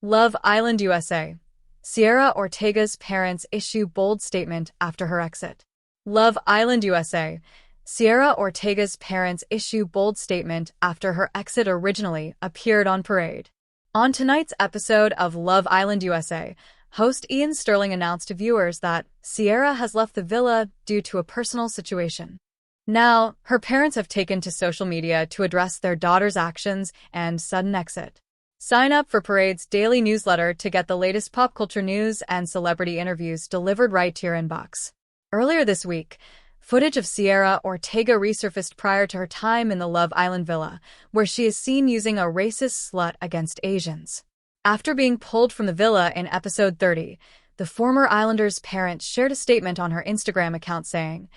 Love Island USA. Cierra Ortega's parents issue bold statement after her exit. Love Island USA. Cierra Ortega's parents issue bold statement after her exit originally appeared on Parade. On tonight's episode of Love Island USA, host Ian Sterling announced to viewers that Cierra has left the villa due to a personal situation. Now, her parents have taken to social media to address their daughter's actions and sudden exit. Sign up for Parade's daily newsletter to get the latest pop culture news and celebrity interviews delivered right to your inbox. Earlier this week, footage of Cierra Ortega resurfaced prior to her time in the Love Island villa, where she is seen using a racist slut against Asians. After being pulled from the villa in episode 30, the former Islanders' parents shared a statement on her Instagram account saying,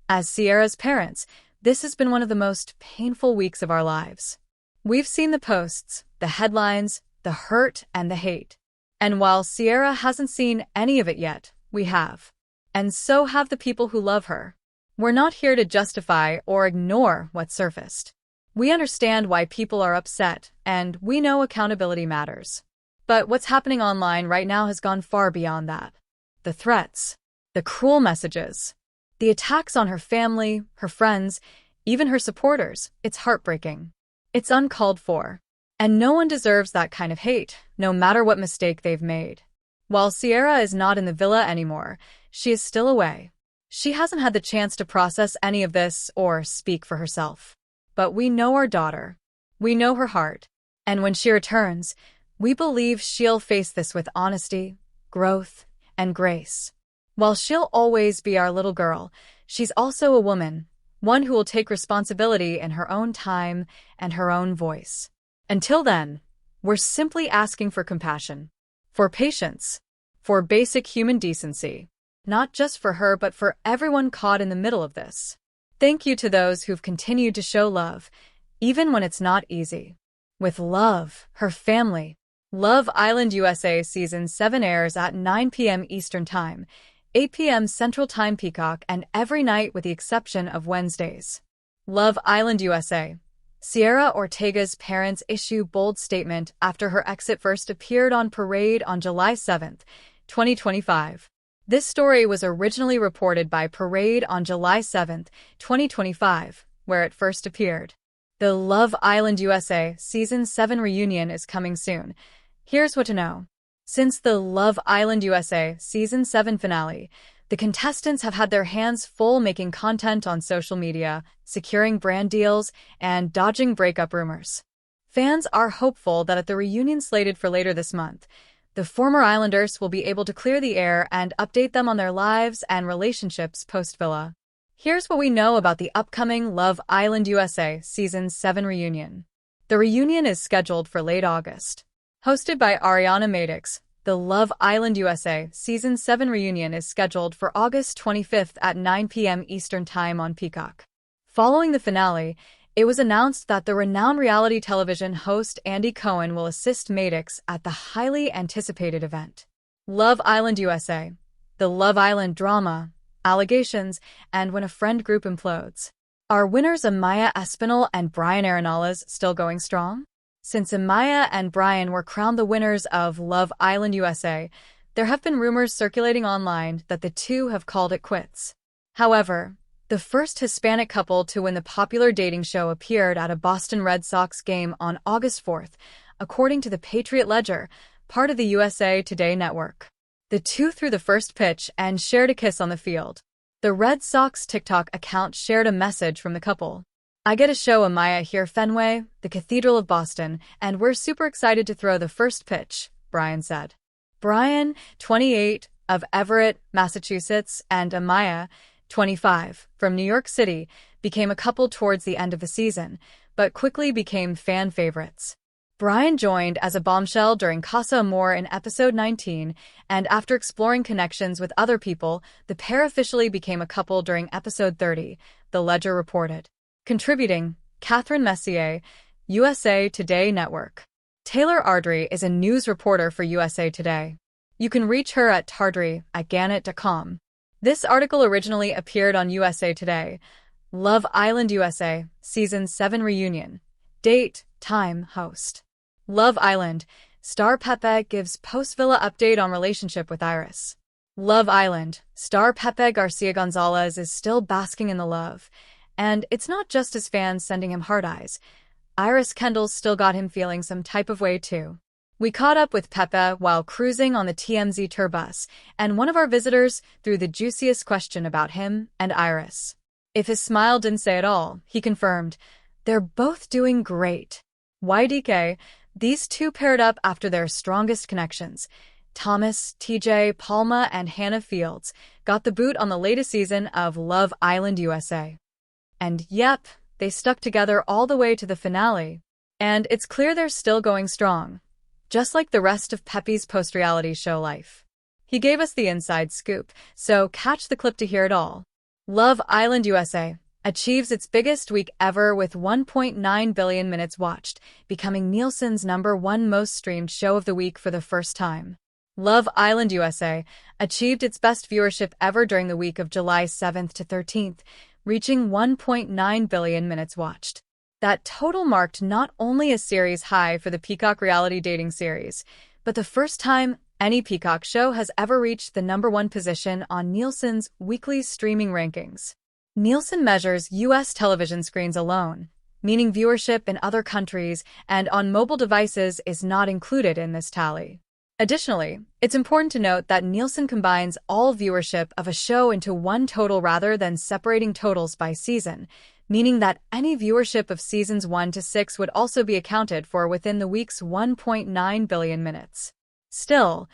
"As Cierra's parents, this has been one of the most painful weeks of our lives. We've seen the posts, the headlines, the hurt, and the hate. And while Cierra hasn't seen any of it yet, we have. And so have the people who love her. We're not here to justify or ignore what surfaced. We understand why people are upset, and we know accountability matters. But what's happening online right now has gone far beyond that. The threats, the cruel messages, the attacks on her family, her friends, even her supporters, it's heartbreaking. It's uncalled for. And no one deserves that kind of hate, no matter what mistake they've made. While Cierra is not in the villa anymore, she is still away. She hasn't had the chance to process any of this or speak for herself. But we know our daughter. We know her heart. And when she returns, we believe she'll face this with honesty, growth, and grace. While she'll always be our little girl, she's also a woman, one who will take responsibility in her own time and her own voice. Until then, we're simply asking for compassion, for patience, for basic human decency, not just for her but for everyone caught in the middle of this. Thank you to those who've continued to show love, even when it's not easy. With love, her family. Love Island USA Season 7 airs at 9 p.m. Eastern Time, 8 p.m. Central Time Peacock, and every night with the exception of Wednesdays. Love Island USA. Cierra Ortega's parents issue bold statement after her exit first appeared on Parade on July 7, 2025. This story was originally reported by Parade on July 7, 2025, where it first appeared. The Love Island USA Season 7 reunion is coming soon. Here's what to know. Since the Love Island USA Season 7 finale, the contestants have had their hands full making content on social media, securing brand deals, and dodging breakup rumors. Fans are hopeful that at the reunion slated for later this month, the former Islanders will be able to clear the air and update them on their lives and relationships post-villa. Here's what we know about the upcoming Love Island USA Season 7 reunion. The reunion is scheduled for late August. Hosted by Ariana Madix, the Love Island USA Season 7 reunion is scheduled for August 25th at 9 p.m. Eastern Time on Peacock. Following the finale, it was announced that the renowned reality television host Andy Cohen will assist Madix at the highly anticipated event. Love Island USA. The Love Island drama, allegations, and when a friend group implodes. Are winners Amaya Espinal and Brian Arenales still going strong? Since Amaya and Brian were crowned the winners of Love Island USA, there have been rumors circulating online that the two have called it quits. However, the first Hispanic couple to win the popular dating show appeared at a Boston Red Sox game on August 4th, according to the Patriot Ledger, part of the USA Today network. The two threw the first pitch and shared a kiss on the field. The Red Sox TikTok account shared a message from the couple. "I get to show Amaya here Fenway, the Cathedral of Boston, and we're super excited to throw the first pitch," Brian said. Brian, 28, of Everett, Massachusetts, and Amaya, 25, from New York City, became a couple towards the end of the season, but quickly became fan favorites. Brian joined as a bombshell during Casa Amor in episode 19, and after exploring connections with other people, the pair officially became a couple during episode 30, the Ledger reported. Contributing, Catherine Messier, USA Today Network. Taylor Ardrey is a news reporter for USA Today. You can reach her at tardrey@gannett.com. This article originally appeared on USA Today. Love Island USA, Season 7 reunion. Date, time, host. Love Island, star Pepe gives post-villa update on relationship with Iris. Love Island, star Pepe Garcia Gonzalez is still basking in the love. And it's not just his fans sending him hard eyes. Iris Kendall's still got him feeling some type of way too. We caught up with Pepe while cruising on the TMZ tour bus, and one of our visitors threw the juiciest question about him and Iris. If his smile didn't say it all, he confirmed, "They're both doing great." YDK, these two paired up after their strongest connections. Thomas, TJ, Palma, and Hannah Fields got the boot on the latest season of Love Island USA. And yep, they stuck together all the way to the finale. And it's clear they're still going strong. Just like the rest of Pepe's post-reality show life. He gave us the inside scoop, so catch the clip to hear it all. Love Island USA achieves its biggest week ever with 1.9 billion minutes watched, becoming Nielsen's #1 most streamed show of the week for the first time. Love Island USA achieved its best viewership ever during the week of July 7th to 13th, reaching 1.9 billion minutes watched. That total marked not only a series high for the Peacock reality dating series, but the first time any Peacock show has ever reached the #1 position on Nielsen's weekly streaming rankings. Nielsen measures U.S. television screens alone, meaning viewership in other countries and on mobile devices is not included in this tally. Additionally, it's important to note that Nielsen combines all viewership of a show into one total rather than separating totals by season, meaning that any viewership of seasons 1 to 6 would also be accounted for within the week's 1.9 billion minutes. Still,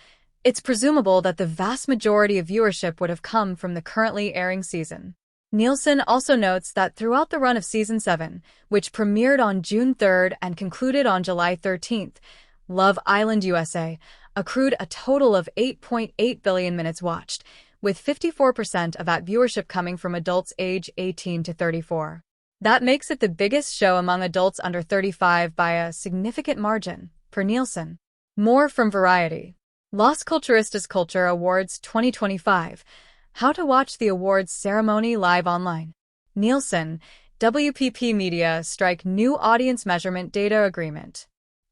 it's presumable that the vast majority of viewership would have come from the currently airing season. Nielsen also notes that throughout the run of Season 7, which premiered on June 3rd and concluded on July 13th, Love Island USA accrued a total of 8.8 billion minutes watched, with 54% of that viewership coming from adults age 18 to 34. That makes it the biggest show among adults under 35 by a significant margin, per Nielsen. More from Variety. Las Culturistas Culture Awards 2025. How to watch the awards ceremony live online. Nielsen, WPP Media strike new audience measurement data agreement.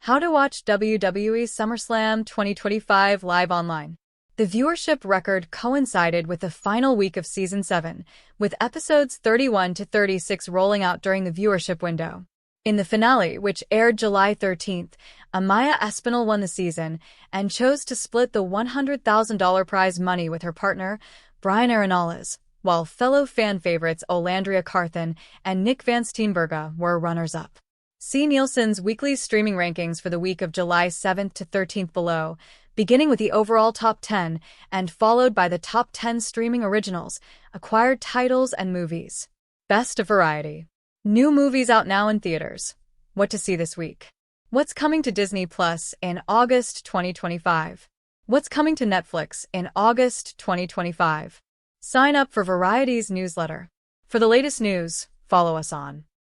How to watch WWE SummerSlam 2025 live online. The viewership record coincided with the final week of Season 7, with episodes 31 to 36 rolling out during the viewership window. In the finale, which aired July 13th, Amaya Espinal won the season and chose to split the $100,000 prize money with her partner, Brian Arenales, while fellow fan favorites Olandria Carthen and Nick Van Steenberga were runners-up. See Nielsen's weekly streaming rankings for the week of July 7th to 13th below, beginning with the overall top 10 and followed by the top 10 streaming originals, acquired titles, and movies. Best of Variety. New movies out now in theaters. What to see this week. What's coming to Disney Plus in August 2025? What's coming to Netflix in August 2025? Sign up for Variety's newsletter. For the latest news, follow us on